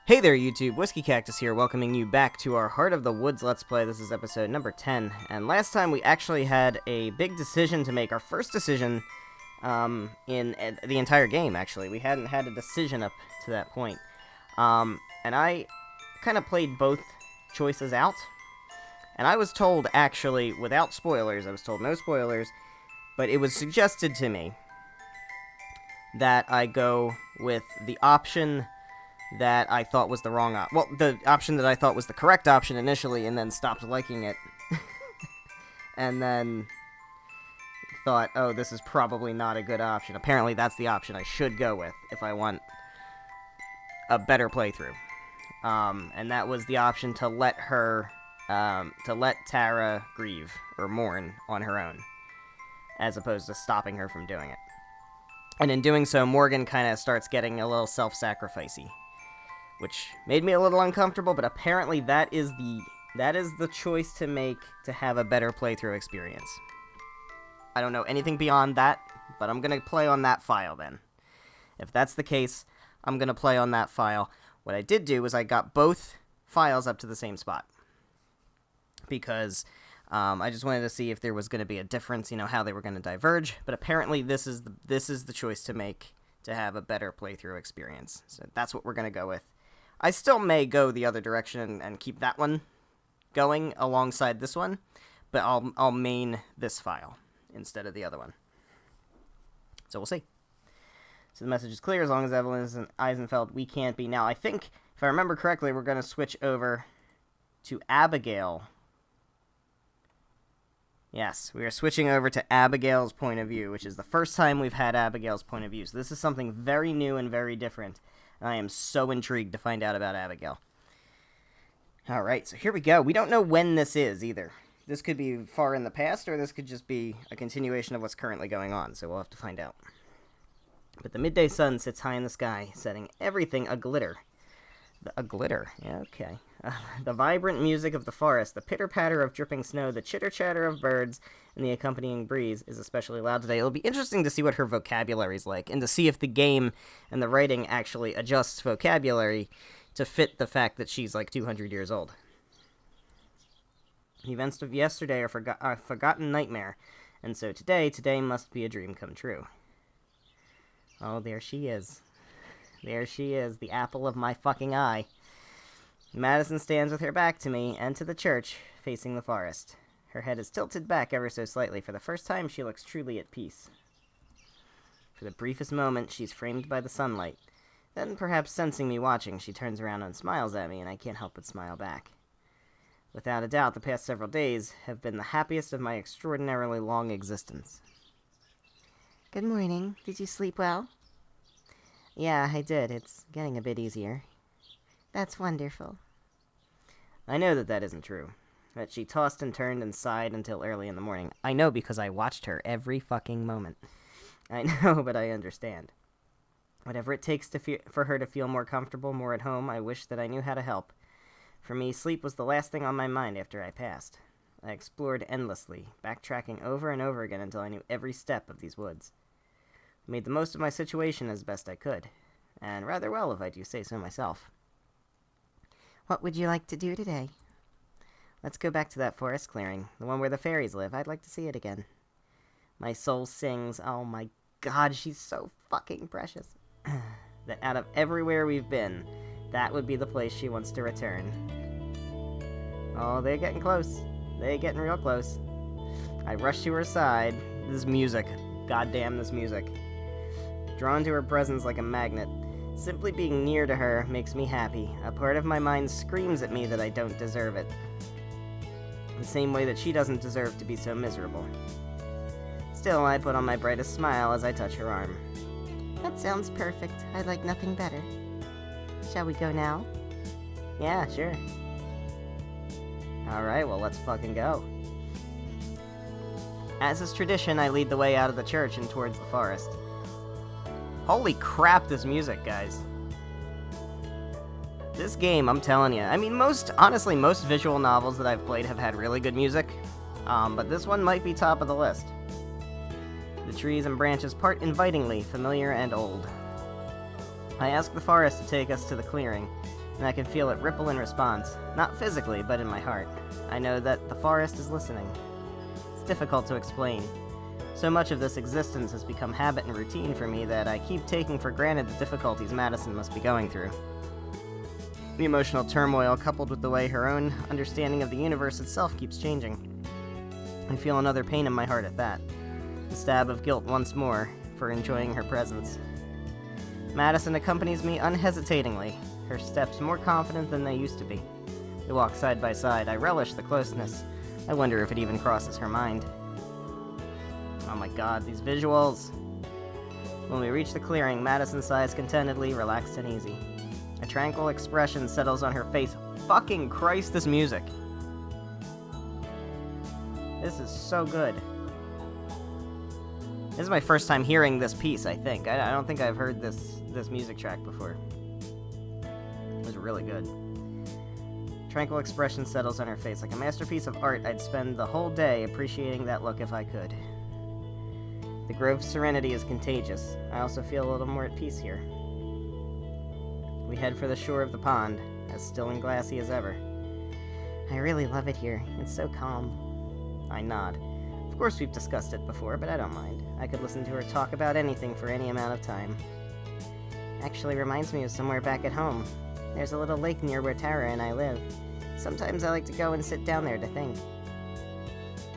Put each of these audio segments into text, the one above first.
Hey there YouTube, WhiskeyCactus here, welcoming you back to our Heart of the Woods Let's Play. This is episode number 10, and last time we actually had a big decision to make, our first decision in the entire game, actually. We hadn't had a decision up to that point. And I kind of played both choices out, and I was told, actually, without spoilers, I was told no spoilers, but it was suggested to me that I go with the option that I thought was the wrong the option that I thought was the correct option initially, and then stopped liking it. And then thought, oh, this is probably not a good option. Apparently that's the option I should go with if I want a better playthrough. And that was the option to let her, to let Tara grieve, or mourn, on her own, as opposed to stopping her from doing it. And in doing so, Morgan kind of starts getting a little self-sacrificey, which made me a little uncomfortable, but apparently that is the choice to make to have a better playthrough experience. I don't know anything beyond that, but I'm going to play on that file then. If that's the case, I'm going to play on that file. What I did do was I got both files up to the same spot, because I just wanted to see if there was going to be a difference, you know, how they were going to diverge, but apparently this is the choice to make to have a better playthrough experience. So that's what we're going to go with. I still may go the other direction and keep that one going alongside this one, but I'll main this file instead of the other one. So we'll see. So the message is clear: as long as Evelyn is in Eisenfeld, we can't be. Now, I think, if I remember correctly, we're going to switch over to Abigail. Yes, we are switching over to Abigail's point of view, which is the first time we've had Abigail's point of view. So this is something very new and very different. And I am so intrigued to find out about Abigail. Alright, so here we go. We don't know when this is, either. This could be far in the past, or this could just be a continuation of what's currently going on, so we'll have to find out. But the midday sun sits high in the sky, setting everything aglitter. A glitter, yeah, okay. The vibrant music of the forest, the pitter-patter of dripping snow, the chitter-chatter of birds, and the accompanying breeze is especially loud today. It'll be interesting to see what her vocabulary's like, and to see if the game and the writing actually adjusts vocabulary to fit the fact that she's like 200 years old. The events of yesterday are a forgotten nightmare, and so today must be a dream come true. Oh, there she is. There she is, the apple of my fucking eye. Madison stands with her back to me and to the church, facing the forest. Her head is tilted back ever so slightly. For the first time, she looks truly at peace. For the briefest moment, she's framed by the sunlight. Then, perhaps sensing me watching, she turns around and smiles at me, and I can't help but smile back. Without a doubt, the past several days have been the happiest of my extraordinarily long existence. Good morning. Did you sleep well? Yeah, I did. It's getting a bit easier. That's wonderful. I know that isn't true. That she tossed and turned and sighed until early in the morning. I know because I watched her every fucking moment. I know, but I understand. Whatever it takes for her to feel more comfortable, more at home, I wish that I knew how to help. For me, sleep was the last thing on my mind after I passed. I explored endlessly, backtracking over and over again until I knew every step of these woods. I made the most of my situation as best I could, and rather well, if I do say so myself. What would you like to do today? Let's go back to that forest clearing, the one where the fairies live. I'd like to see it again. My soul sings, oh my god, she's so fucking precious, that out of everywhere we've been, that would be the place she wants to return. Oh, they're getting close. They're getting real close. I rush to her side. This music. Goddamn this music. Drawn to her presence like a magnet. Simply being near to her makes me happy. A part of my mind screams at me that I don't deserve it. The same way that she doesn't deserve to be so miserable. Still, I put on my brightest smile as I touch her arm. That sounds perfect. I'd like nothing better. Shall we go now? Yeah, sure. Alright, well, let's fucking go. As is tradition, I lead the way out of the church and towards the forest. Holy crap, this music, guys. This game, I'm telling you. I mean, honestly, most visual novels that I've played have had really good music. But this one might be top of the list. The trees and branches part invitingly, familiar and old. I ask the forest to take us to the clearing, and I can feel it ripple in response, not physically, but in my heart. I know that the forest is listening. It's difficult to explain. So much of this existence has become habit and routine for me that I keep taking for granted the difficulties Madison must be going through. The emotional turmoil, coupled with the way her own understanding of the universe itself keeps changing. I feel another pain in my heart at that. The stab of guilt once more for enjoying her presence. Madison accompanies me unhesitatingly, her steps more confident than they used to be. We walk side by side. I relish the closeness. I wonder if it even crosses her mind. Oh my god, these visuals! When we reach the clearing, Madison sighs contentedly, relaxed and easy. A tranquil expression settles on her face. Fucking Christ, this music! This is so good. This is my first time hearing this piece, I think. I don't think I've heard this music track before. It was really good. Tranquil expression settles on her face. Like a masterpiece of art, I'd spend the whole day appreciating that look if I could. The grove's serenity is contagious. I also feel a little more at peace here. We head for the shore of the pond, as still and glassy as ever. I really love it here. It's so calm. I nod. Of course we've discussed it before, but I don't mind. I could listen to her talk about anything for any amount of time. Actually reminds me of somewhere back at home. There's a little lake near where Tara and I live. Sometimes I like to go and sit down there to think.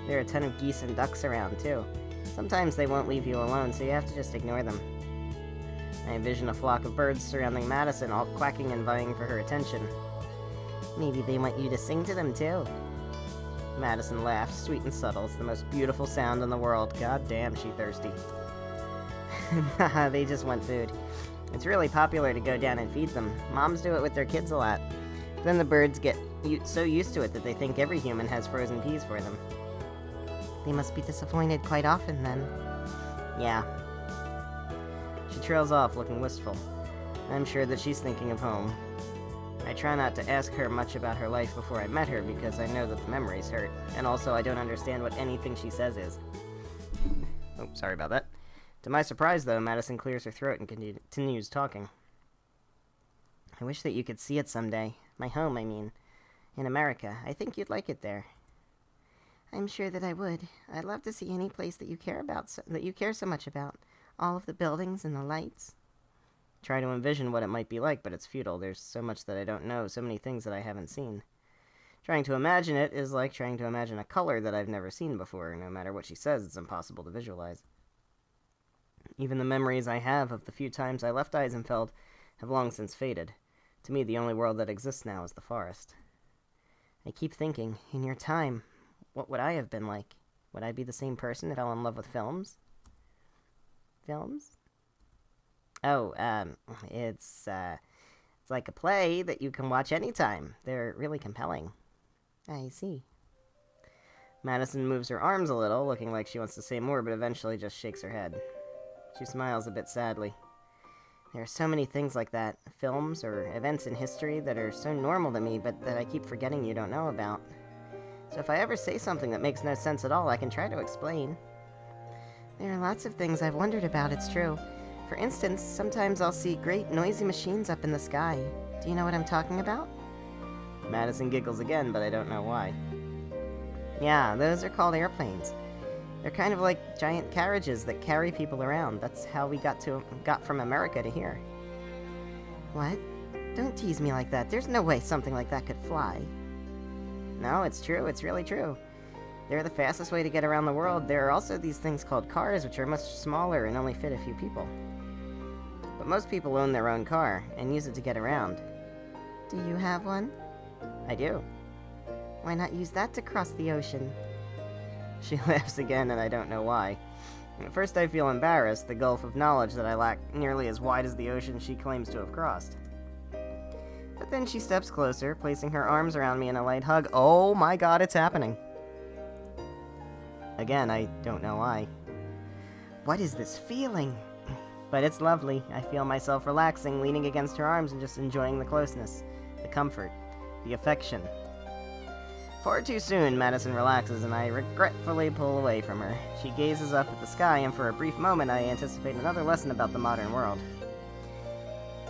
There are a ton of geese and ducks around, too. Sometimes they won't leave you alone, so you have to just ignore them. I envision a flock of birds surrounding Madison, all quacking and vying for her attention. Maybe they want you to sing to them, too. Madison laughs, sweet and subtle. It's the most beautiful sound in the world. God damn, she thirsty. They just want food. It's really popular to go down and feed them. Moms do it with their kids a lot. Then the birds get so used to it that they think every human has frozen peas for them. They must be disappointed quite often, then. Yeah. She trails off, looking wistful. I'm sure that she's thinking of home. I try not to ask her much about her life before I met her, because I know that the memories hurt, and also I don't understand what anything she says is. Oh, sorry about that. To my surprise, though, Madison clears her throat and continues talking. I wish that you could see it someday. My home, I mean. In America. I think you'd like it there. I'm sure that I would. I'd love to see any place that you care about, that you care so much about. All of the buildings and the lights. Try to envision what it might be like, but it's futile. There's so much that I don't know, so many things that I haven't seen. Trying to imagine it is like trying to imagine a color that I've never seen before. No matter what she says, it's impossible to visualize. Even the memories I have of the few times I left Eisenfeld have long since faded. To me, the only world that exists now is the forest. I keep thinking, in your time, what would I have been like? Would I be the same person if I fell in love with films? Films? Oh, it's like a play that you can watch anytime. They're really compelling. I see. Madison moves her arms a little, looking like she wants to say more, but eventually just shakes her head. She smiles a bit sadly. There are so many things like that, films or events in history that are so normal to me, but that I keep forgetting you don't know about. So if I ever say something that makes no sense at all, I can try to explain. There are lots of things I've wondered about, it's true. For instance, sometimes I'll see great noisy machines up in the sky. Do you know what I'm talking about? Madison giggles again, but I don't know why. Yeah, those are called airplanes. They're kind of like giant carriages that carry people around. That's how we got from America to here. What? Don't tease me like that. There's no way something like that could fly. No, it's true. It's really true. They're the fastest way to get around the world. There are also these things called cars, which are much smaller and only fit a few people. But most people own their own car and use it to get around. Do you have one? I do. Why not use that to cross the ocean? She laughs again, and I don't know why. At first I feel embarrassed, the gulf of knowledge that I lack nearly as wide as the ocean she claims to have crossed. But then she steps closer, placing her arms around me in a light hug. Oh my god, it's happening. Again, I don't know why. What is this feeling? But it's lovely. I feel myself relaxing, leaning against her arms and just enjoying the closeness, the comfort, the affection. Far too soon, Madison relaxes, and I regretfully pull away from her. She gazes up at the sky, and for a brief moment I anticipate another lesson about the modern world.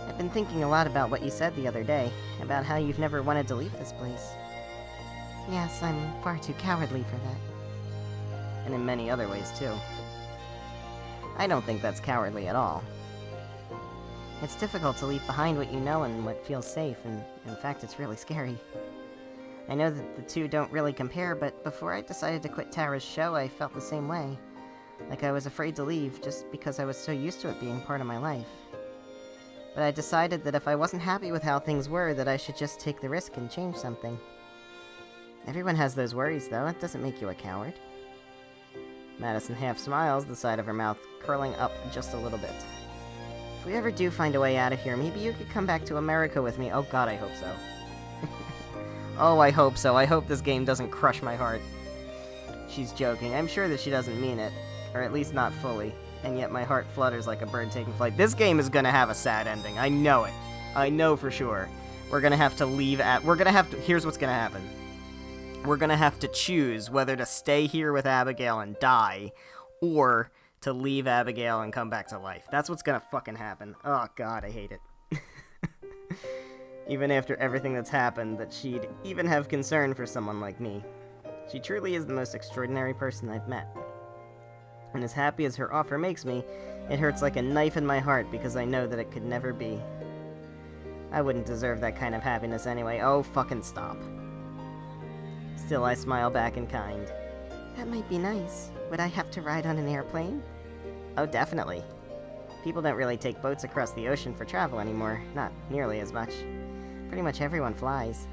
I've been thinking a lot about what you said the other day, about how you've never wanted to leave this place. Yes, I'm far too cowardly for that. And in many other ways, too. I don't think that's cowardly at all. It's difficult to leave behind what you know and what feels safe, and in fact, it's really scary. I know that the two don't really compare, but before I decided to quit Tara's show, I felt the same way. Like I was afraid to leave, just because I was so used to it being part of my life. But I decided that if I wasn't happy with how things were, that I should just take the risk and change something. Everyone has those worries, though. It doesn't make you a coward. Madison half smiles, the side of her mouth curling up just a little bit. If we ever do find a way out of here, maybe you could come back to America with me. Oh god, I hope so. Oh, I hope so. I hope this game doesn't crush my heart. She's joking. I'm sure that she doesn't mean it. Or at least not fully. And yet my heart flutters like a bird taking flight. This game is gonna have a sad ending. I know it. I know for sure. We're gonna have to leave at... We're gonna have to... Here's what's gonna happen. We're gonna have to choose whether to stay here with Abigail and die, or to leave Abigail and come back to life. That's what's gonna fucking happen. Oh god, I hate it. Even after everything that's happened, that she'd even have concern for someone like me. She truly is the most extraordinary person I've met. And as happy as her offer makes me, it hurts like a knife in my heart because I know that it could never be. I wouldn't deserve that kind of happiness anyway. Oh, fucking stop. Still, I smile back in kind. That might be nice. Would I have to ride on an airplane? Oh, definitely. People don't really take boats across the ocean for travel anymore. Not nearly as much. Pretty much everyone flies.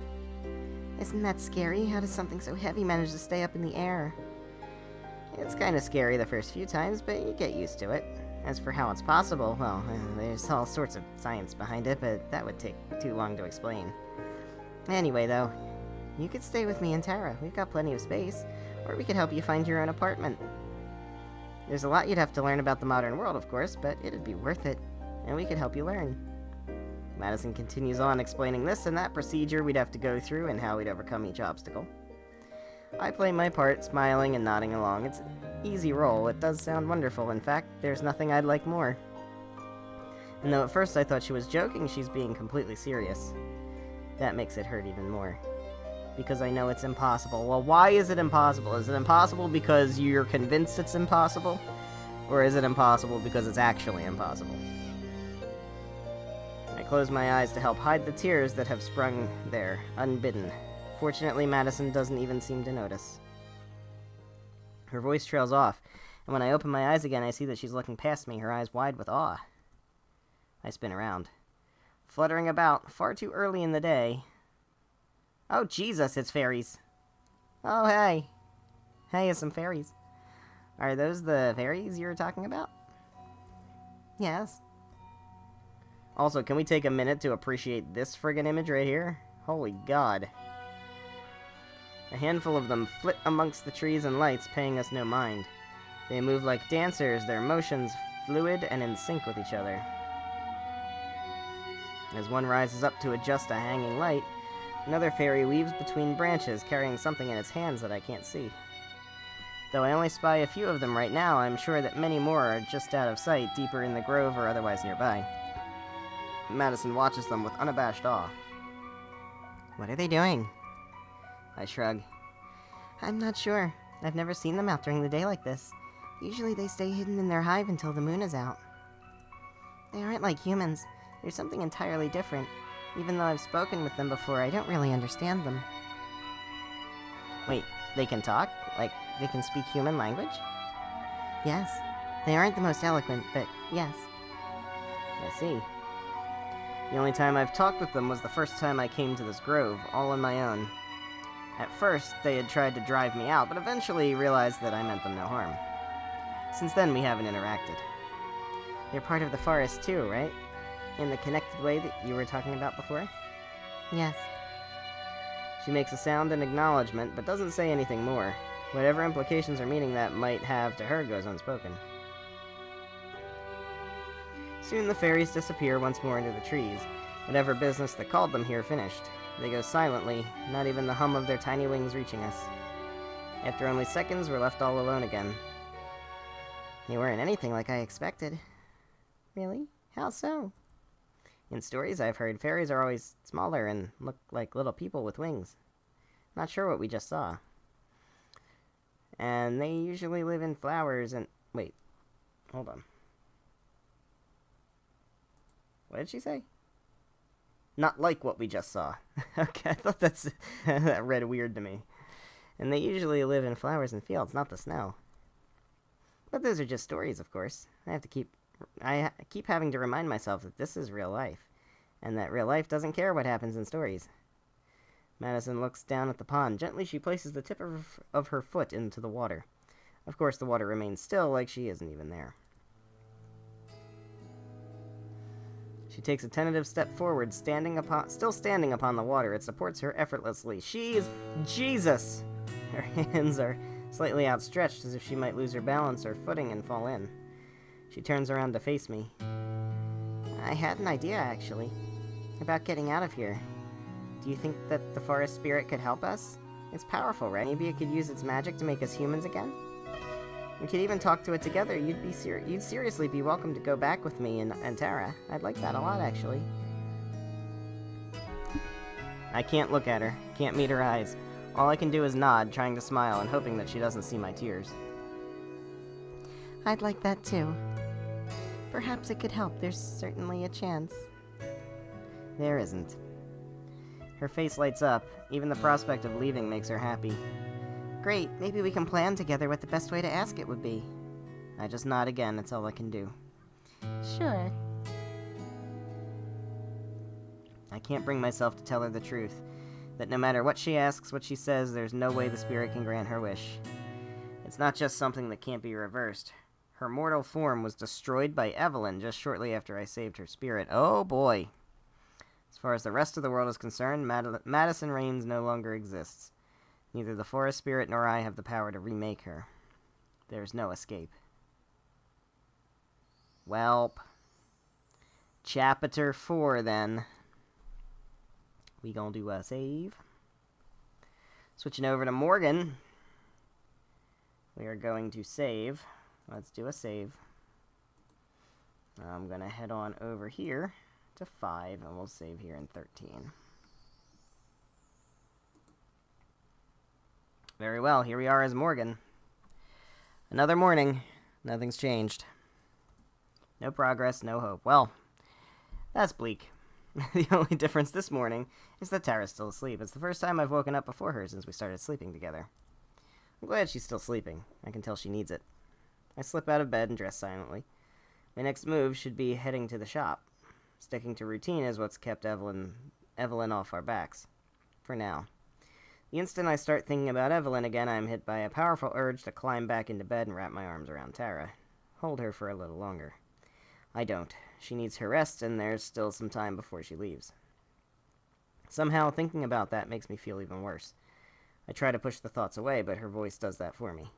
Isn't that scary? How does something so heavy manage to stay up in the air? It's kind of scary the first few times, but you get used to it. As for how it's possible, well, there's all sorts of science behind it, but that would take too long to explain. Anyway, though, you could stay with me and Tara. We've got plenty of space. Or we could help you find your own apartment. There's a lot you'd have to learn about the modern world, of course, but it'd be worth it. And we could help you learn. Madison continues on explaining this and that procedure we'd have to go through and how we'd overcome each obstacle. I play my part, smiling and nodding along. It's an easy role. It does sound wonderful. In fact, there's nothing I'd like more. And though at first I thought she was joking, she's being completely serious. That makes it hurt even more. Because I know it's impossible. Well, why is it impossible? Is it impossible because you're convinced it's impossible? Or is it impossible because it's actually impossible? I close my eyes to help hide the tears that have sprung there, unbidden. Fortunately, Madison doesn't even seem to notice. Her voice trails off, and when I open my eyes again, I see that she's looking past me, her eyes wide with awe. I spin around. Fluttering about, far too early in the day. Oh, Jesus, it's fairies. Oh, hey. Hey, it's some fairies. Are those the fairies you were talking about? Yes. Also, can we take a minute to appreciate this friggin' image right here? Holy God. A handful of them flit amongst the trees and lights, paying us no mind. They move like dancers, their motions fluid and in sync with each other. As one rises up to adjust a hanging light, another fairy weaves between branches, carrying something in its hands that I can't see. Though I only spy a few of them right now, I'm sure that many more are just out of sight, deeper in the grove or otherwise nearby. Madison watches them with unabashed awe. What are they doing? I shrug. I'm not sure. I've never seen them out during the day like this. Usually they stay hidden in their hive until the moon is out. They aren't like humans. They're something entirely different. Even though I've spoken with them before, I don't really understand them. Wait, they can talk? Like, they can speak human language? Yes. They aren't the most eloquent, but yes. I see. The only time I've talked with them was the first time I came to this grove, all on my own. At first, they had tried to drive me out, but eventually realized that I meant them no harm. Since then, we haven't interacted. You're part of the forest too, right? In the connected way that you were talking about before? Yes. She makes a sound in acknowledgement, but doesn't say anything more. Whatever implications or meaning that might have to her goes unspoken. Soon the fairies disappear once more into the trees. Whatever business that called them here finished. They go silently, not even the hum of their tiny wings reaching us. After only seconds, we're left all alone again. They weren't anything like I expected. Really? How so? In stories I've heard, fairies are always smaller and look like little people with wings. Not sure what we just saw. And they usually live in flowers and... Wait. Hold on. What did she say? Not like what we just saw. Okay, I thought that read weird to me. And they usually live in flowers and fields, not the snow. But those are just stories, of course. I keep having to remind myself that this is real life, and that real life doesn't care what happens in stories. Madison looks down at the pond. Gently, she places the tip of her foot into the water. Of course, the water remains still, like she isn't even there. She takes a tentative step forward, still standing upon the water. It supports her effortlessly. She's Jesus! Her hands are slightly outstretched, as if she might lose her balance or footing and fall in. She turns around to face me. I had an idea, actually, about getting out of here. Do you think that the forest spirit could help us? It's powerful, right? Maybe it could use its magic to make us humans again? We could even talk to it together. You'd seriously be welcome to go back with me and Tara. I'd like that a lot, actually. I can't look at her. Can't meet her eyes. All I can do is nod, trying to smile and hoping that she doesn't see my tears. I'd like that too. Perhaps it could help. There's certainly a chance. There isn't. Her face lights up. Even the prospect of leaving makes her happy. Great, maybe we can plan together what the best way to ask it would be. I just nod again, that's all I can do. Sure. I can't bring myself to tell her the truth. That no matter what she asks, what she says, there's no way the spirit can grant her wish. It's not just something that can't be reversed. Her mortal form was destroyed by Evelyn just shortly after I saved her spirit. Oh boy. As far as the rest of the world is concerned, Madison Raines no longer exists. Neither the forest spirit nor I have the power to remake her. There's no escape. Welp. Chapter 4, then. We gonna do a save. Switching over to Morgan. We are going to save. Let's do a save. I'm gonna head on over here to 5, and we'll save here in 13. Very well, here we are as Morgan. Another morning. Nothing's changed. No progress, no hope. Well, that's bleak. The only difference this morning is that Tara's still asleep. It's the first time I've woken up before her since we started sleeping together. I'm glad she's still sleeping. I can tell she needs it. I slip out of bed and dress silently. My next move should be heading to the shop. Sticking to routine is what's kept Evelyn off our backs. For now. The instant I start thinking about Evelyn again, I am hit by a powerful urge to climb back into bed and wrap my arms around Tara. Hold her for a little longer. I don't. She needs her rest, and there's still some time before she leaves. Somehow, thinking about that makes me feel even worse. I try to push the thoughts away, but her voice does that for me.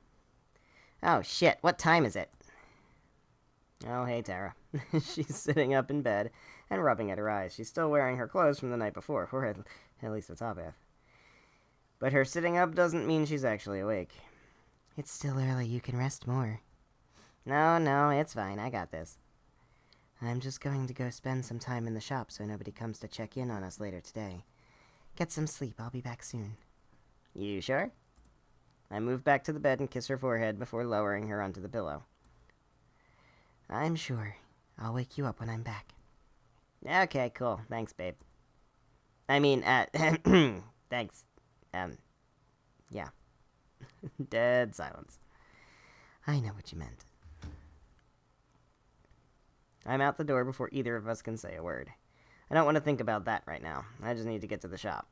Oh, shit, what time is it? Oh, hey, Tara. She's sitting up in bed and rubbing at her eyes. She's still wearing her clothes from the night before, or at least the top half. But her sitting up doesn't mean she's actually awake. It's still early. You can rest more. No, it's fine. I got this. I'm just going to go spend some time in the shop so nobody comes to check in on us later today. Get some sleep. I'll be back soon. You sure? I move back to the bed and kiss her forehead before lowering her onto the pillow. I'm sure. I'll wake you up when I'm back. Okay, cool. Thanks, babe. I mean, thanks. Yeah. Dead silence. I know what you meant. I'm out the door before either of us can say a word. I don't want to think about that right now. I just need to get to the shop.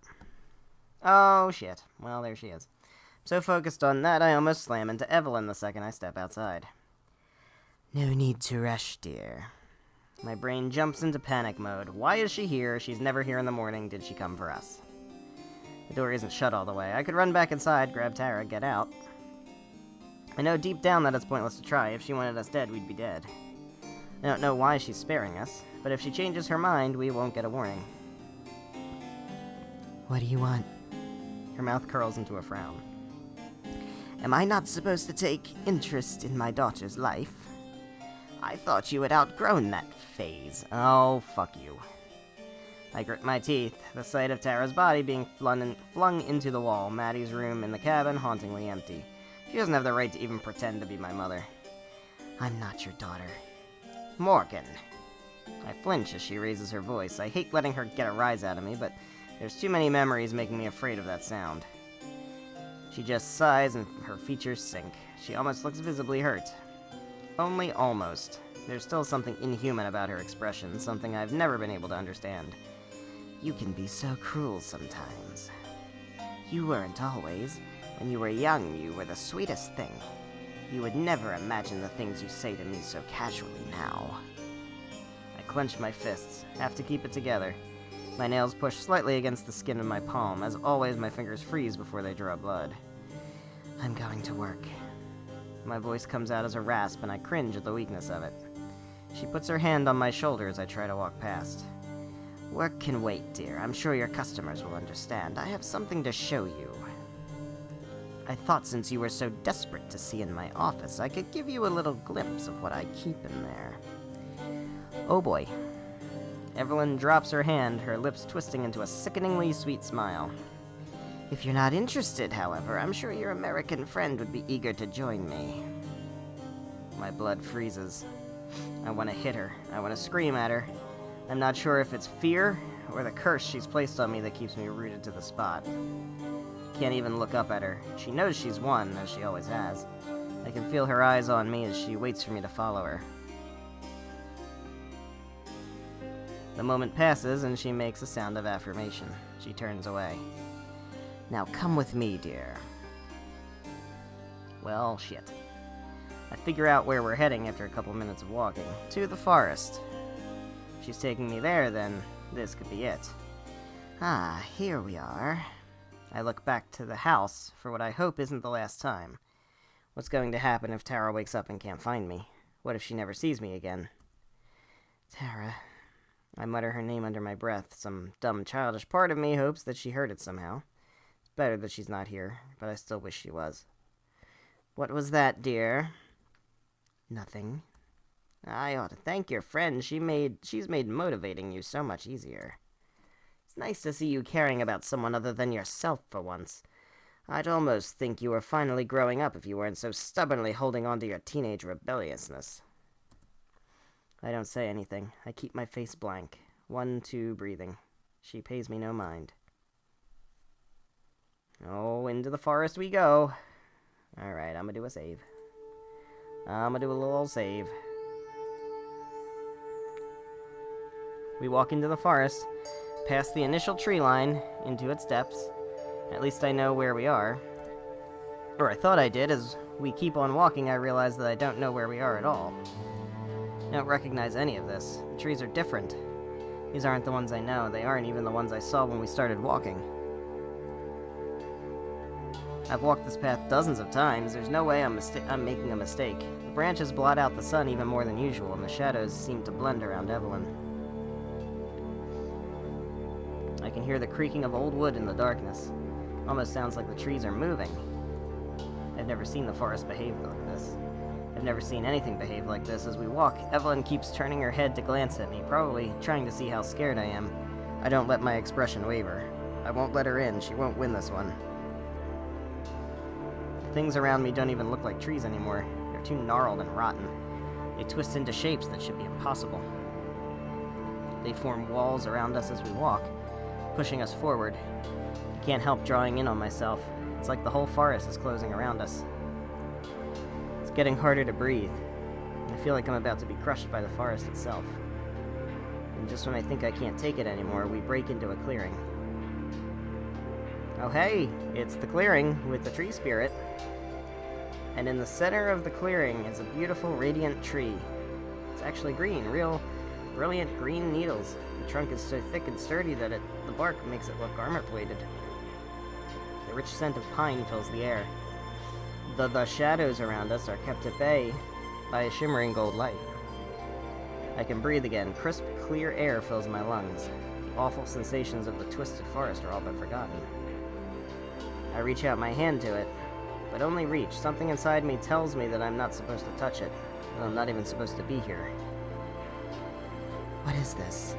Oh, shit. Well, there she is. I'm so focused on that, I almost slam into Evelyn the second I step outside. No need to rush, dear. My brain jumps into panic mode. Why is she here? She's never here in the morning. Did she come for us? The door isn't shut all the way. I could run back inside, grab Tara, get out. I know deep down that it's pointless to try. If she wanted us dead, we'd be dead. I don't know why she's sparing us, but if she changes her mind, we won't get a warning. What do you want? Her mouth curls into a frown. Am I not supposed to take interest in my daughter's life? I thought you had outgrown that phase. Oh, fuck you. I grit my teeth. The sight of Tara's body being flung into the wall, Maddie's room in the cabin hauntingly empty. She doesn't have the right to even pretend to be my mother. I'm not your daughter. Morgan. I flinch as she raises her voice. I hate letting her get a rise out of me, but there's too many memories making me afraid of that sound. She just sighs and her features sink. She almost looks visibly hurt. Only almost. There's still something inhuman about her expression, something I've never been able to understand. You can be so cruel sometimes. You weren't always. When you were young, you were the sweetest thing. You would never imagine the things you say to me so casually now. I clench my fists, have to keep it together. My nails push slightly against the skin of my palm. As always, my fingers freeze before they draw blood. I'm going to work. My voice comes out as a rasp, and I cringe at the weakness of it. She puts her hand on my shoulder as I try to walk past. Work can wait, dear. I'm sure your customers will understand. I have something to show you. I thought since you were so desperate to see in my office, I could give you a little glimpse of what I keep in there. Oh boy. Evelyn drops her hand, her lips twisting into a sickeningly sweet smile. If you're not interested, however, I'm sure your American friend would be eager to join me. My blood freezes. I want to hit her. I want to scream at her. I'm not sure if it's fear or the curse she's placed on me that keeps me rooted to the spot. Can't even look up at her. She knows she's won, as she always has. I can feel her eyes on me as she waits for me to follow her. The moment passes, and she makes a sound of affirmation. She turns away. Now come with me, dear. Well, shit. I figure out where we're heading after a couple minutes of walking. To the forest. If she's taking me there, then this could be it. Ah, here we are. I look back to the house for what I hope isn't the last time. What's going to happen if Tara wakes up and can't find me? What if she never sees me again? Tara. I mutter her name under my breath. Some dumb, childish part of me hopes that she heard it somehow. It's better that she's not here, but I still wish she was. What was that, dear? Nothing. I ought to thank your friend. She's made motivating you so much easier. It's nice to see you caring about someone other than yourself for once. I'd almost think you were finally growing up if you weren't so stubbornly holding on to your teenage rebelliousness. I don't say anything. I keep my face blank. 1-2 breathing. She pays me no mind. Oh, into the forest we go. Alright, I'm gonna do a save. I'm gonna do a little save. We walk into the forest, past the initial tree line, into its depths. At least I know where we are. Or I thought I did. As we keep on walking, I realize that I don't know where we are at all. I don't recognize any of this. The trees are different. These aren't the ones I know. They aren't even the ones I saw when we started walking. I've walked this path dozens of times. There's no way I'm making a mistake. The branches blot out the sun even more than usual, and the shadows seem to blend around Evelyn. I can hear the creaking of old wood in the darkness. Almost sounds like the trees are moving. I've never seen the forest behave like this. I've never seen anything behave like this. As we walk, Evelyn keeps turning her head to glance at me, probably trying to see how scared I am. I don't let my expression waver. I won't let her in. She won't win this one. The things around me don't even look like trees anymore. They're too gnarled and rotten. They twist into shapes that should be impossible. They form walls around us as we walk, pushing us forward. I can't help drawing in on myself. It's like the whole forest is closing around us. It's getting harder to breathe. I feel like I'm about to be crushed by the forest itself. And just when I think I can't take it anymore, we break into a clearing. Oh hey, it's the clearing with the tree spirit. And in the center of the clearing is a beautiful radiant tree. It's actually green, real brilliant green needles. The trunk is so thick and sturdy that the bark makes it look armor-plated. The rich scent of pine fills the air. The shadows around us are kept at bay by a shimmering gold light. I can breathe again. Crisp, clear air fills my lungs. The awful sensations of the twisted forest are all but forgotten. I reach out my hand to it, but only reach. Something inside me tells me that I'm not supposed to touch it, that I'm not even supposed to be here. What is this?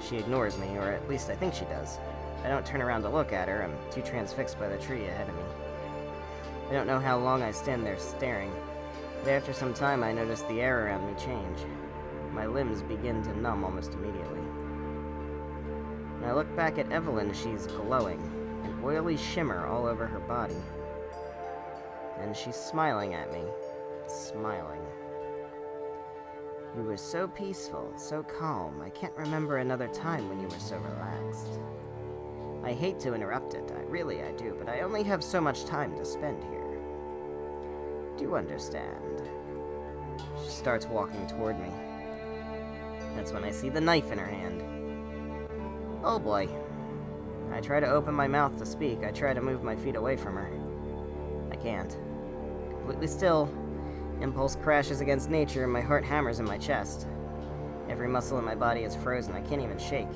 She ignores me, or at least I think she does. I don't turn around to look at her, I'm too transfixed by the tree ahead of me. I don't know how long I stand there staring, but after some time I notice the air around me change. My limbs begin to numb almost immediately. When I look back at Evelyn, she's glowing, an oily shimmer all over her body. And she's smiling at me. Smiling. You were so peaceful, so calm. I can't remember another time when you were so relaxed. I hate to interrupt it, I do, but I only have so much time to spend here. Do you understand? She starts walking toward me. That's when I see the knife in her hand. Oh boy. I try to open my mouth to speak. I try to move my feet away from her. I can't. Completely still. Impulse crashes against nature and my heart hammers in my chest. Every muscle in my body is frozen. I can't even shake.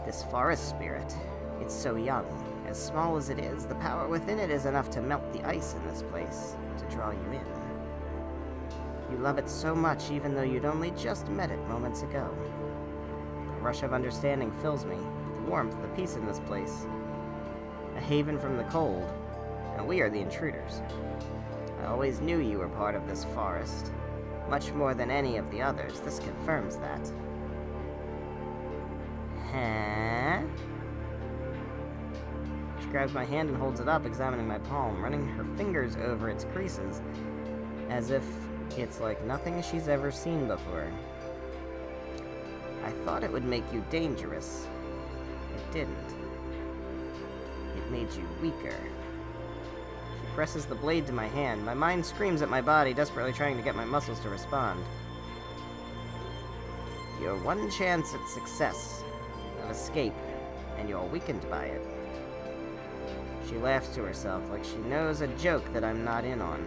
This forest spirit, it's so young. As small as it is, the power within it is enough to melt the ice in this place, to draw you in. You love it so much even though you'd only just met it moments ago. A rush of understanding fills me, the warmth, the peace in this place. A haven from the cold, and we are the intruders. I always knew you were part of this forest, much more than any of the others. This confirms that. Huh? She grabs my hand and holds it up, examining my palm, running her fingers over its creases, as if it's like nothing she's ever seen before. I thought it would make you dangerous. It didn't. It made you weaker. She presses the blade to my hand. My mind screams at my body, desperately trying to get my muscles to respond. Your one chance at success, of escape, and you're weakened by it. She laughs to herself like she knows a joke that I'm not in on.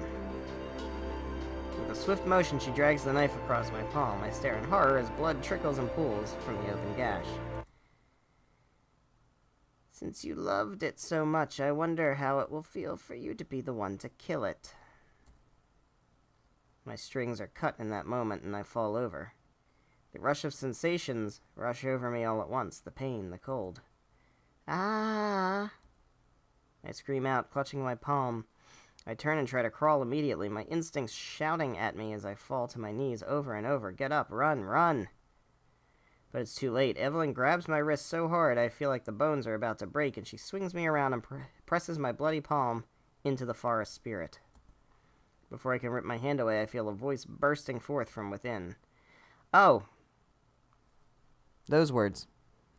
With a swift motion, she drags the knife across my palm. I stare in horror as blood trickles and pools from the open gash. Since you loved it so much, I wonder how it will feel for you to be the one to kill it. My strings are cut in that moment, and I fall over. The rush of sensations rush over me all at once. The pain, the cold. Ah! I scream out, clutching my palm. I turn and try to crawl immediately, my instincts shouting at me as I fall to my knees over and over. Get up, run, run! But it's too late. Evelyn grabs my wrist so hard I feel like the bones are about to break, and she swings me around and presses my bloody palm into the forest spirit. Before I can rip my hand away, I feel a voice bursting forth from within. Oh! Those words.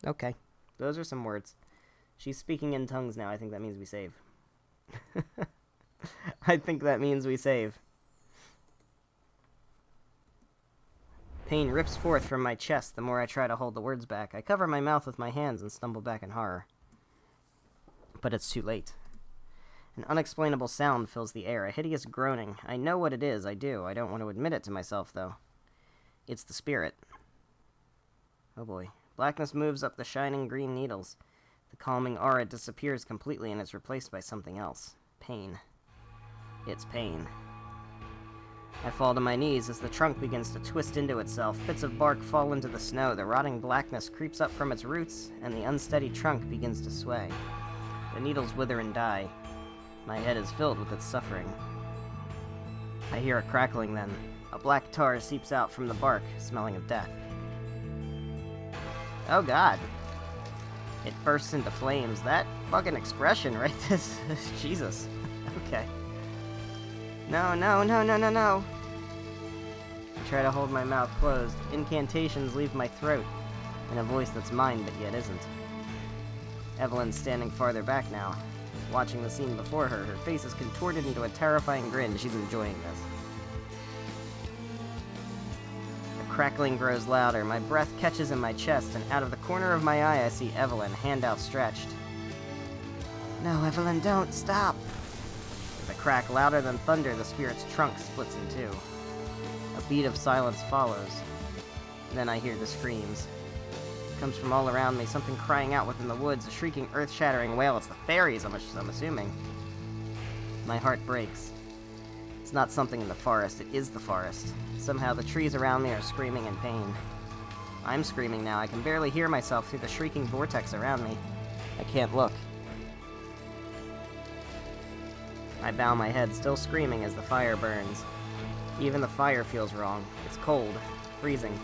Okay. Those are some words. She's speaking in tongues now. I think that means we save. I think that means we save. Pain rips forth from my chest the more I try to hold the words back. I cover my mouth with my hands and stumble back in horror. But it's too late. An unexplainable sound fills the air, a hideous groaning. I know what it is, I do. I don't want to admit it to myself, though. It's the spirit. Oh boy. Blackness moves up the shining green needles. The calming aura disappears completely and is replaced by something else. Pain. It's pain. I fall to my knees as the trunk begins to twist into itself. Bits of bark fall into the snow. The rotting blackness creeps up from its roots, and the unsteady trunk begins to sway. The needles wither and die. My head is filled with its suffering. I hear a crackling then. A black tar seeps out from the bark, smelling of death. Oh god. It bursts into flames. That fucking expression, right? This Jesus. Okay. No, no, no, no, no, no. I try to hold my mouth closed. Incantations leave my throat, in a voice that's mine but yet isn't. Evelyn's standing farther back now, watching the scene before her. Her face is contorted into a terrifying grin. She's enjoying this. The crackling grows louder. My breath catches in my chest, and out of the corner of my eye I see Evelyn, hand outstretched. No, Evelyn, don't. Stop. With a crack louder than thunder, the spirit's trunk splits in two. A beat of silence follows. Then I hear the screams. It comes from all around me, something crying out within the woods, a shrieking, earth-shattering wail. It's the fairies, I'm assuming. My heart breaks. It's not something in the forest, it is the forest. Somehow the trees around me are screaming in pain. I'm screaming now. I can barely hear myself through the shrieking vortex around me. I can't look. I bow my head, still screaming as the fire burns. Even the fire feels wrong. It's cold, freezing.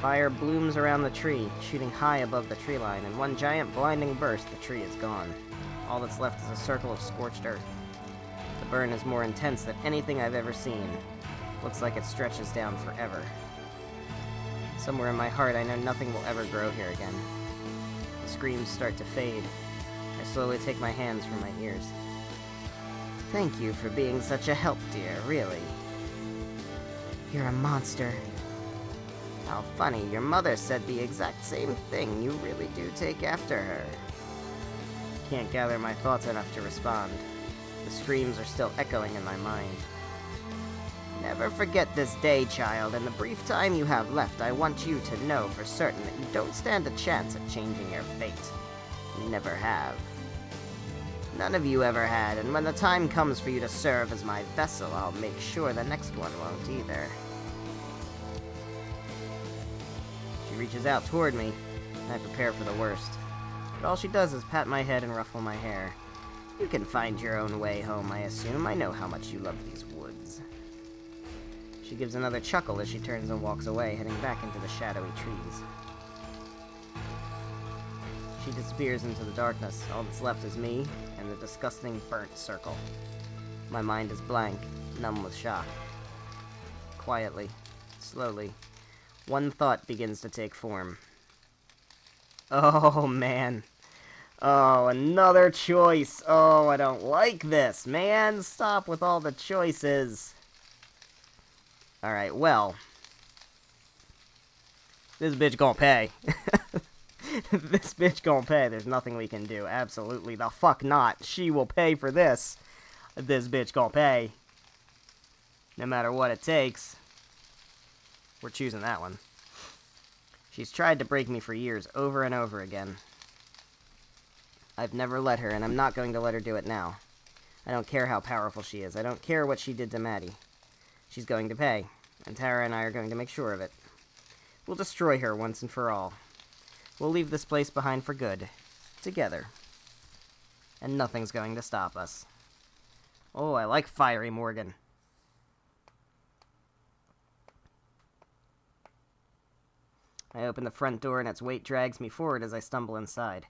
Fire blooms around the tree, shooting high above the tree line. In one giant blinding burst, the tree is gone. All that's left is a circle of scorched earth. The burn is more intense than anything I've ever seen. Looks like it stretches down forever. Somewhere in my heart, I know nothing will ever grow here again. The screams start to fade. I slowly take my hands from my ears. Thank you for being such a help, dear, really. You're a monster. How funny, your mother said the exact same thing. You really do take after her. Can't gather my thoughts enough to respond. The screams are still echoing in my mind. Never forget this day, child. In the brief time you have left, I want you to know for certain that you don't stand a chance at changing your fate. You never have. None of you ever had, and when the time comes for you to serve as my vessel, I'll make sure the next one won't either. She reaches out toward me, and I prepare for the worst. But all she does is pat my head and ruffle my hair. You can find your own way home, I assume. I know how much you love these woods. She gives another chuckle as she turns and walks away, heading back into the shadowy trees. She disappears into the darkness. All that's left is me and the disgusting burnt circle. My mind is blank, numb with shock. Quietly, slowly, one thought begins to take form. Oh, man. Oh, another choice. Oh, I don't like this, man. Stop with all the choices. Alright, well. This bitch gonna pay. This bitch gonna pay. There's nothing we can do. Absolutely the fuck not. She will pay for this. This bitch gonna pay. No matter what it takes. We're choosing that one. She's tried to break me for years, over and over again. I've never let her, and I'm not going to let her do it now. I don't care how powerful she is. I don't care what she did to Maddie. She's going to pay, and Tara and I are going to make sure of it. We'll destroy her once and for all. We'll leave this place behind for good. Together. And nothing's going to stop us. Oh, I like Fiery Morgan. I open the front door and its weight drags me forward as I stumble inside.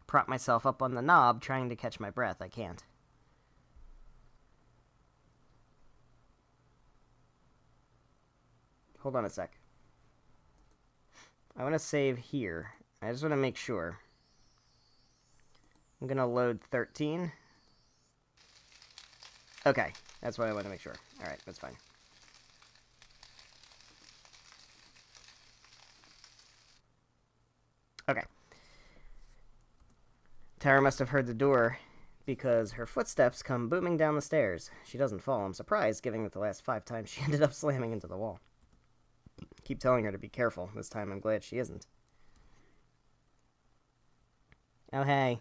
I prop myself up on the knob, trying to catch my breath. I can't. Hold on a sec. I want to save here. I just want to make sure. I'm going to load 13. Okay, that's what I want to make sure. Alright, that's fine. Okay. Tara must have heard the door, because her footsteps come booming down the stairs. She doesn't fall. I'm surprised, given that the last 5 times she ended up slamming into the wall. Keep telling her to be careful. This time I'm glad she isn't. Oh, hey.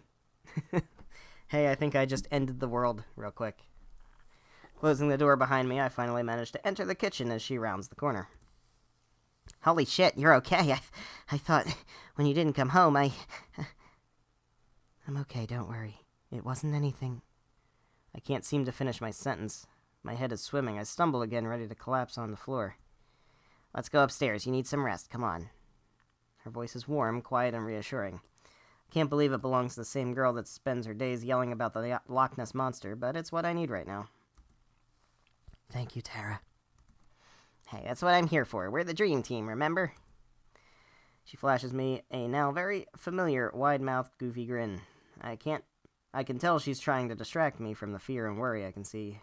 Hey, I think I just ended the world real quick. Closing the door behind me, I finally managed to enter the kitchen as she rounds the corner. Holy shit, you're okay. I thought when you didn't come home, I'm okay, don't worry. It wasn't anything. I can't seem to finish my sentence. My head is swimming. I stumble again, ready to collapse on the floor. Let's go upstairs. You need some rest. Come on. Her voice is warm, quiet, and reassuring. I can't believe it belongs to the same girl that spends her days yelling about the Loch Ness Monster, but it's what I need right now. Thank you, Tara. Hey, that's what I'm here for. We're the dream team, remember? She flashes me a now very familiar, wide-mouthed, goofy grin. I can tell she's trying to distract me from the fear and worry I can see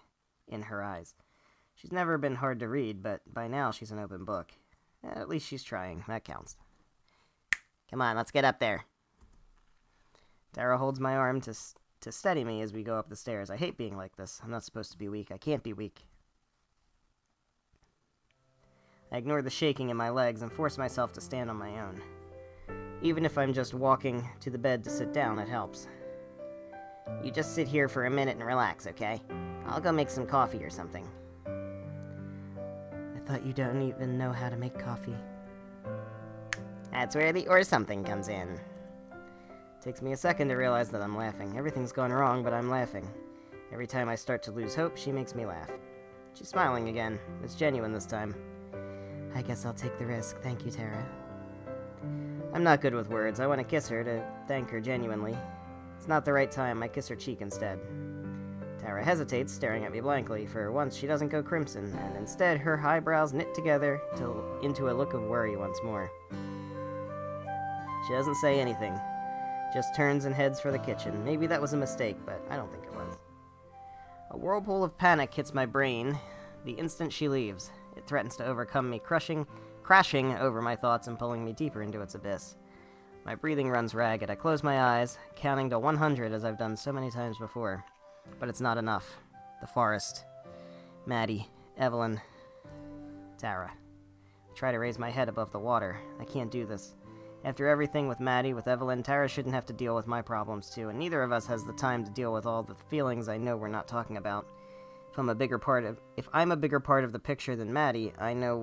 in her eyes. She's never been hard to read, but by now she's an open book. At least she's trying. That counts. Come on, let's get up there. Tara holds my arm to steady me as we go up the stairs. I hate being like this. I'm not supposed to be weak. I can't be weak. I ignore the shaking in my legs and force myself to stand on my own. Even if I'm just walking to the bed to sit down, it helps. You just sit here for a minute and relax, okay? I'll go make some coffee or something. I thought you don't even know how to make coffee. That's where the or something comes in. Takes me a second to realize that I'm laughing. Everything's gone wrong, but I'm laughing. Every time I start to lose hope, she makes me laugh. She's smiling again. It's genuine this time. I guess I'll take the risk. Thank you, Tara. I'm not good with words. I want to kiss her to thank her genuinely. It's not the right time. I kiss her cheek instead. Tara hesitates, staring at me blankly. For once, she doesn't go crimson, and instead her eyebrows knit together into a look of worry once more. She doesn't say anything. Just turns and heads for the kitchen. Maybe that was a mistake, but I don't think it was. A whirlpool of panic hits my brain the instant she leaves. It threatens to overcome me, crashing over my thoughts and pulling me deeper into its abyss. My breathing runs ragged. I close my eyes, counting to 100 as I've done so many times before. But it's not enough. The forest. Maddie. Evelyn. Tara. I try to raise my head above the water. I can't do this. After everything with Maddie, with Evelyn, Tara shouldn't have to deal with my problems too, and neither of us has the time to deal with all the feelings I know we're not talking about. If I'm a bigger part of the picture than Maddie, I know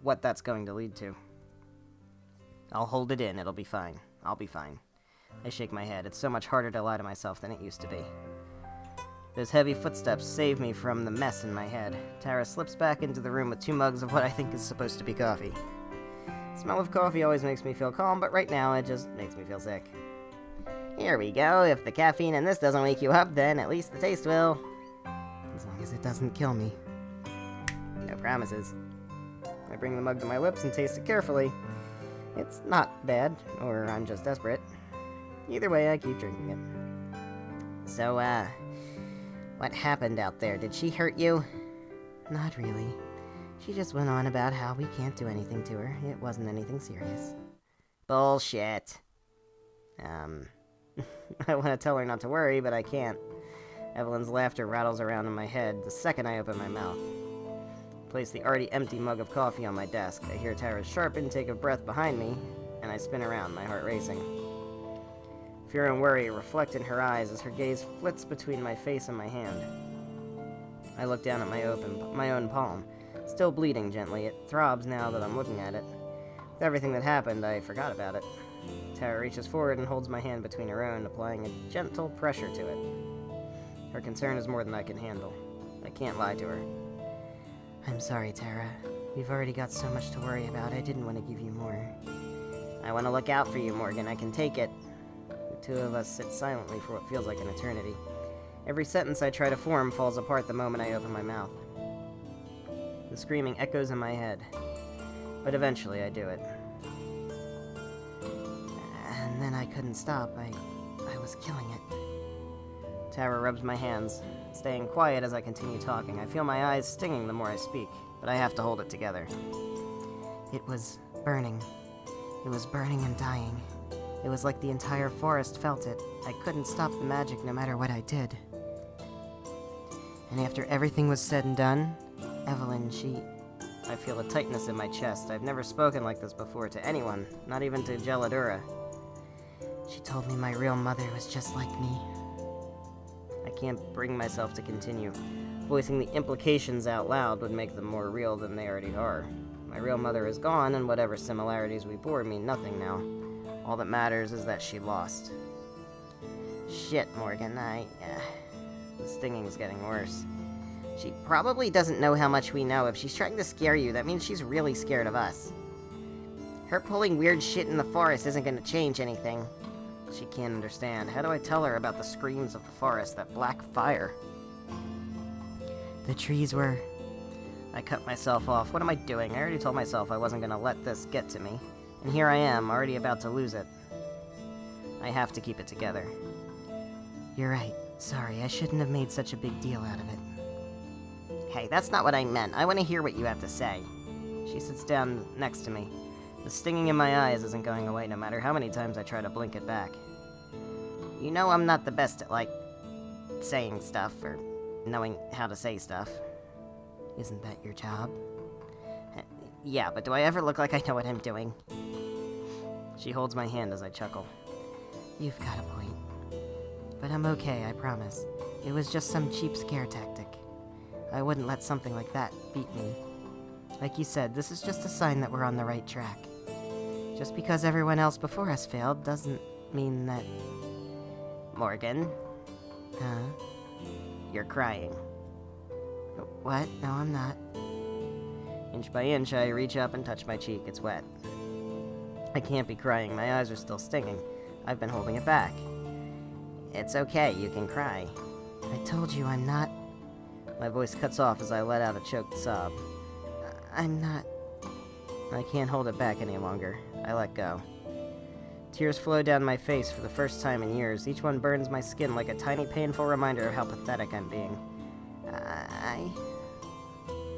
what that's going to lead to. I'll hold it in. It'll be fine. I'll be fine. I shake my head. It's so much harder to lie to myself than it used to be. Those heavy footsteps save me from the mess in my head. Tara slips back into the room with 2 mugs of what I think is supposed to be coffee. The smell of coffee always makes me feel calm, but right now it just makes me feel sick. Here we go. If the caffeine in this doesn't wake you up, then at least the taste will. As long as it doesn't kill me. No promises. I bring the mug to my lips and taste it carefully. It's not bad, or I'm just desperate. Either way, I keep drinking it. So, what happened out there? Did she hurt you? Not really. She just went on about how we can't do anything to her. It wasn't anything serious. Bullshit. I want to tell her not to worry, but I can't. Evelyn's laughter rattles around in my head the second I open my mouth. Place the already empty mug of coffee on my desk. I hear Tara's sharp intake of breath behind me, and I spin around, my heart racing. Fear and worry reflect in her eyes as her gaze flits between my face and my hand. I look down at my own palm. Still bleeding gently. It throbs now that I'm looking at it. With everything that happened, I forgot about it. Tara reaches forward and holds my hand between her own, applying a gentle pressure to it. Her concern is more than I can handle. I can't lie to her. I'm sorry, Tara. We've already got so much to worry about. I didn't want to give you more. I want to look out for you, Morgan. I can take it. The two of us sit silently for what feels like an eternity. Every sentence I try to form falls apart the moment I open my mouth. The screaming echoes in my head. But eventually I do it. And then I couldn't stop. I was killing it. Tara rubs my hands, staying quiet as I continue talking. I feel my eyes stinging the more I speak, but I have to hold it together. It was burning. It was burning and dying. It was like the entire forest felt it. I couldn't stop the magic no matter what I did. And after everything was said and done, Evelyn, I feel a tightness in my chest. I've never spoken like this before to anyone, not even to Geladura. She told me my real mother was just like me. I can't bring myself to continue. Voicing the implications out loud would make them more real than they already are. My real mother is gone, and whatever similarities we bore mean nothing now. All that matters is that she lost. Shit, Morgan, the stinging's getting worse. She probably doesn't know how much we know. If she's trying to scare you, that means she's really scared of us. Her pulling weird shit in the forest isn't going to change anything. She can't understand. How do I tell her about the screams of the forest, that black fire? The trees were... I cut myself off. What am I doing? I already told myself I wasn't going to let this get to me. And here I am, already about to lose it. I have to keep it together. You're right. Sorry, I shouldn't have made such a big deal out of it. Hey, that's not what I meant. I want to hear what you have to say. She sits down next to me. The stinging in my eyes isn't going away no matter how many times I try to blink it back. You know I'm not the best at, saying stuff, or knowing how to say stuff. Isn't that your job? Yeah, but do I ever look like I know what I'm doing? She holds my hand as I chuckle. You've got a point. But I'm okay, I promise. It was just some cheap scare tactic. I wouldn't let something like that beat me. Like you said, this is just a sign that we're on the right track. Just because everyone else before us failed doesn't mean that... Morgan? Huh? You're crying. What? No, I'm not. Inch by inch, I reach up and touch my cheek. It's wet. I can't be crying. My eyes are still stinging. I've been holding it back. It's okay. You can cry. I told you I'm not... My voice cuts off as I let out a choked sob. I'm not... I can't hold it back any longer. I let go. Tears flow down my face for the first time in years. Each one burns my skin like a tiny painful reminder of how pathetic I'm being. I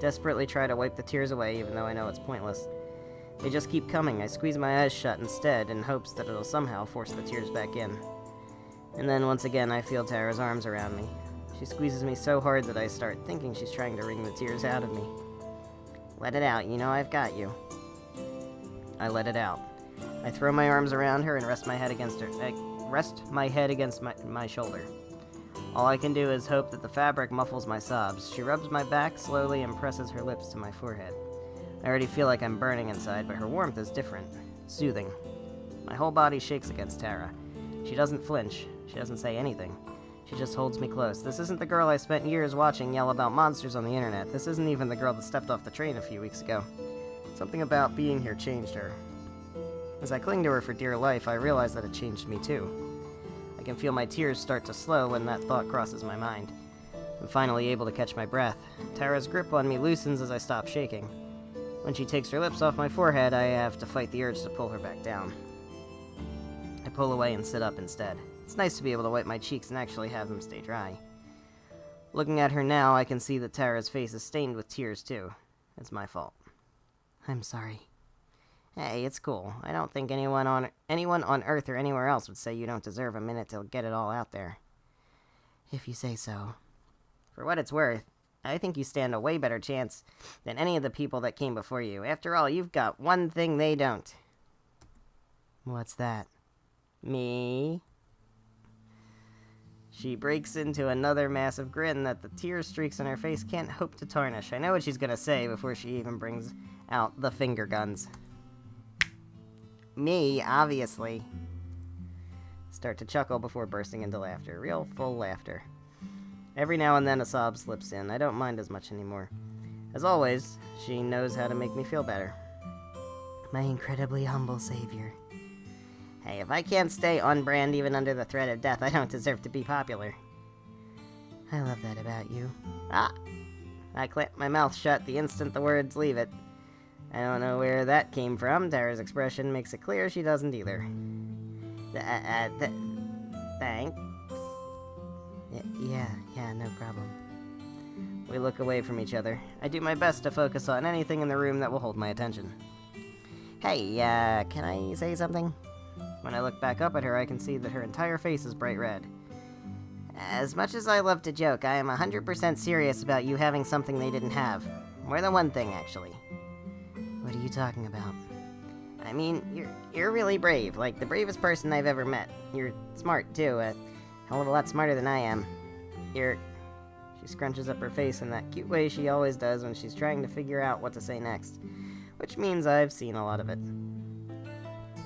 desperately try to wipe the tears away, even though I know it's pointless. They just keep coming. I squeeze my eyes shut instead in hopes that it'll somehow force the tears back in. And then once again I feel Tara's arms around me. She squeezes me so hard that I start thinking she's trying to wring the tears out of me. Let it out, you know I've got you. I let it out. I throw my arms around her and rest my head against my shoulder. All I can do is hope that the fabric muffles my sobs. She rubs my back slowly and presses her lips to my forehead. I already feel like I'm burning inside, but her warmth is different. Soothing. My whole body shakes against Tara. She doesn't flinch. She doesn't say anything. She just holds me close. This isn't the girl I spent years watching yell about monsters on the internet. This isn't even the girl that stepped off the train a few weeks ago. Something about being here changed her. As I cling to her for dear life, I realize that it changed me too. I can feel my tears start to slow when that thought crosses my mind. I'm finally able to catch my breath. Tara's grip on me loosens as I stop shaking. When she takes her lips off my forehead, I have to fight the urge to pull her back down. I pull away and sit up instead. It's nice to be able to wipe my cheeks and actually have them stay dry. Looking at her now, I can see that Tara's face is stained with tears too. It's my fault. I'm sorry. Hey, it's cool. I don't think anyone on Earth or anywhere else would say you don't deserve a minute to get it all out there. If you say so. For what it's worth, I think you stand a way better chance than any of the people that came before you. After all, you've got one thing they don't. What's that? Me? She breaks into another massive grin that the tear streaks on her face can't hope to tarnish. I know what she's gonna say before she even brings out the finger guns. Me, obviously. Start to chuckle before bursting into laughter. Real full laughter. Every now and then a sob slips in. I don't mind as much anymore. As always, she knows how to make me feel better. My incredibly humble savior. Hey, if I can't stay on brand even under the threat of death, I don't deserve to be popular. I love that about you. I clamp my mouth shut the instant the words leave it. I don't know where that came from. Tara's expression makes it clear she doesn't either. Thanks. Yeah, no problem. We look away from each other. I do my best to focus on anything in the room that will hold my attention. Hey, can I say something? When I look back up at her, I can see that her entire face is bright red. As much as I love to joke, I am 100% serious about you having something they didn't have. More than one thing, actually. What are you talking about? I mean, you're really brave, like the bravest person I've ever met. You're smart, too, a hell of a lot smarter than I am. She scrunches up her face in that cute way she always does when she's trying to figure out what to say next. Which means I've seen a lot of it.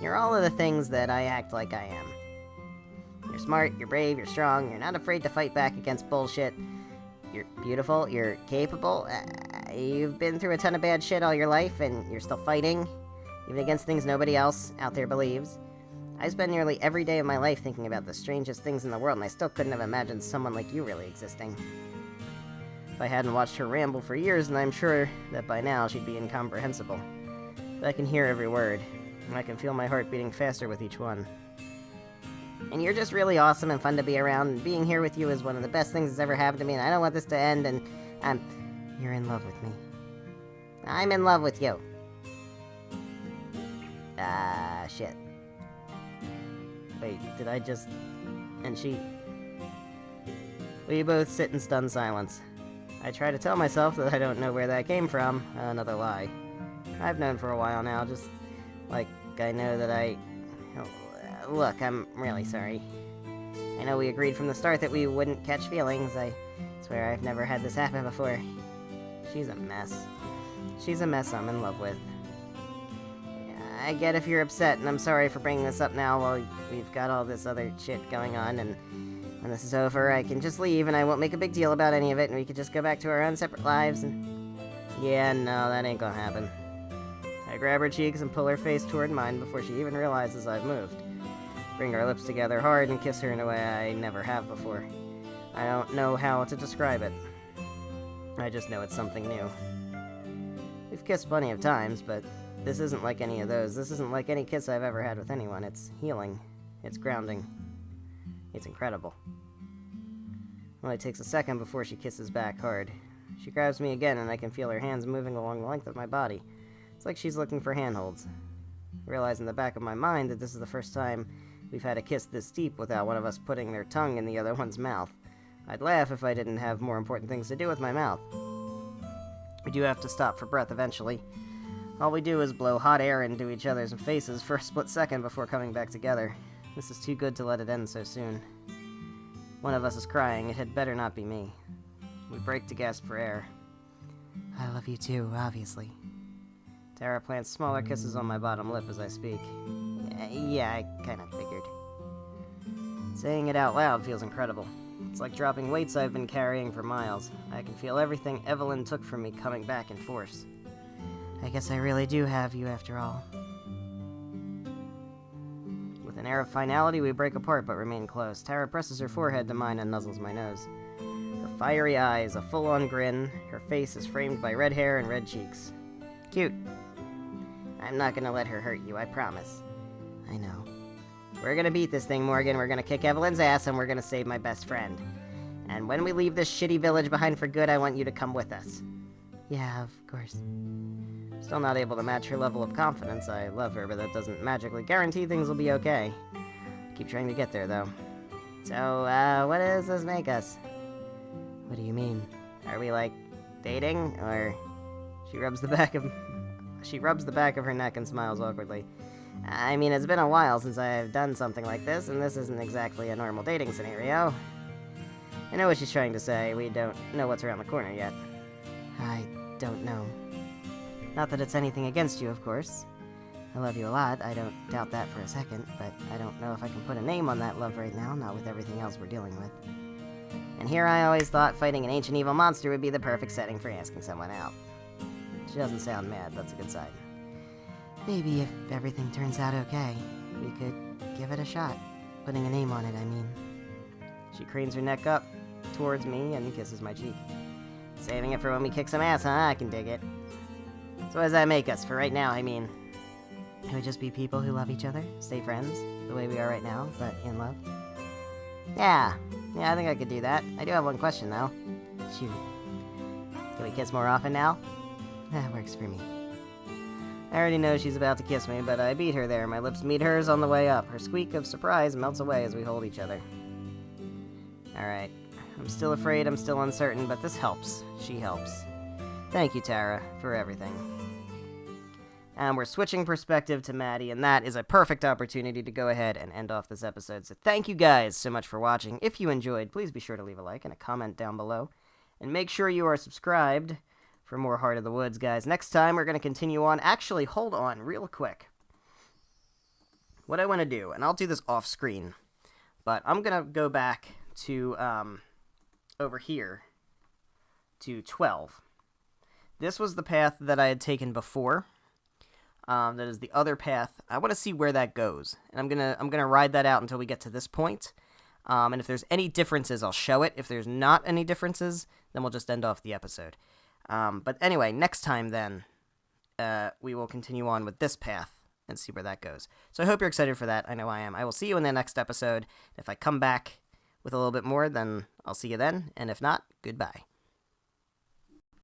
You're all of the things that I act like I am. You're smart, you're brave, you're strong, you're not afraid to fight back against bullshit. You're beautiful, you're capable, you've been through a ton of bad shit all your life, and you're still fighting, even against things nobody else out there believes. I spend nearly every day of my life thinking about the strangest things in the world, and I still couldn't have imagined someone like you really existing. If I hadn't watched her ramble for years, then I'm sure that by now she'd be incomprehensible. But I can hear every word, and I can feel my heart beating faster with each one. And you're just really awesome and fun to be around, and being here with you is one of the best things that's ever happened to me, and I don't want this to end, and you're in love with me. I'm in love with you. Shit. Wait, did I just... And she... We both sit in stunned silence. I try to tell myself that I don't know where that came from. Another lie. I've known for a while now, just like I know that I... Look, I'm really sorry. I know we agreed from the start that we wouldn't catch feelings. I swear I've never had this happen before. She's a mess. She's a mess I'm in love with. I get if you're upset, and I'm sorry for bringing this up now while we've got all this other shit going on, and when this is over, I can just leave, and I won't make a big deal about any of it, and we can just go back to our own separate lives, and... Yeah, no, that ain't gonna happen. I grab her cheeks and pull her face toward mine before she even realizes I've moved. Bring our lips together hard and kiss her in a way I never have before. I don't know how to describe it. I just know it's something new. We've kissed plenty of times, but this isn't like any of those. This isn't like any kiss I've ever had with anyone. It's healing. It's grounding. It's incredible. It only takes a second before she kisses back hard. She grabs me again, and I can feel her hands moving along the length of my body. It's like she's looking for handholds. I realize in the back of my mind that this is the first time we've had a kiss this deep without one of us putting their tongue in the other one's mouth. I'd laugh if I didn't have more important things to do with my mouth. We do have to stop for breath eventually. All we do is blow hot air into each other's faces for a split second before coming back together. This is too good to let it end so soon. One of us is crying. It had better not be me. We break to gasp for air. I love you too, obviously. Tara plants smaller kisses on my bottom lip as I speak. Yeah, I kind of figured. Saying it out loud feels incredible. It's like dropping weights I've been carrying for miles. I can feel everything Evelyn took from me coming back in force. I guess I really do have you after all. With an air of finality, we break apart but remain close. Tara presses her forehead to mine and nuzzles my nose. Her fiery eyes, a full-on grin. Her face is framed by red hair and red cheeks. Cute. I'm not gonna let her hurt you, I promise. I know. We're gonna beat this thing, Morgan. We're gonna kick Evelyn's ass, and we're gonna save my best friend. And when we leave this shitty village behind for good, I want you to come with us. Yeah, of course. Still not able to match her level of confidence. I love her, but that doesn't magically guarantee things will be okay. Keep trying to get there, though. So, what does this make us? What do you mean? Are we, like, dating? Or... She rubs the back of her neck and smiles awkwardly. I mean, it's been a while since I've done something like this, and this isn't exactly a normal dating scenario. I know what she's trying to say. We don't know what's around the corner yet. I don't know. Not that it's anything against you, of course. I love you a lot, I don't doubt that for a second, but I don't know if I can put a name on that love right now, not with everything else we're dealing with. And here I always thought fighting an ancient evil monster would be the perfect setting for asking someone out. She doesn't sound mad, that's a good sign. Maybe if everything turns out okay, we could give it a shot. Putting a name on it, I mean. She cranes her neck up towards me and kisses my cheek. Saving it for when we kick some ass, huh? I can dig it. So what does that make us? For right now, I mean. Can we just be people who love each other? Stay friends? The way we are right now, but in love? Yeah, I think I could do that. I do have one question, though. Shoot. Can we kiss more often now? That works for me. I already know she's about to kiss me, but I beat her there. My lips meet hers on the way up. Her squeak of surprise melts away as we hold each other. Alright. I'm still afraid, I'm still uncertain, but this helps. She helps. Thank you, Tara, for everything. And we're switching perspective to Maddie, and that is a perfect opportunity to go ahead and end off this episode. So thank you guys so much for watching. If you enjoyed, please be sure to leave a like and a comment down below. And make sure you are subscribed for more Heart of the Woods, guys. Next time, we're going to continue on. Actually, hold on real quick. What I want to do, and I'll do this off screen, but I'm going to go back to, over here, to 12. This was the path that I had taken before. That is the other path. I want to see where that goes, and I'm gonna ride that out until we get to this point. And if there's any differences, I'll show it. If there's not any differences, then we'll just end off the episode. But anyway, next time then, we will continue on with this path and see where that goes. So I hope you're excited for that. I know I am. I will see you in the next episode. If I come back with a little bit more, then I'll see you then. And if not, goodbye.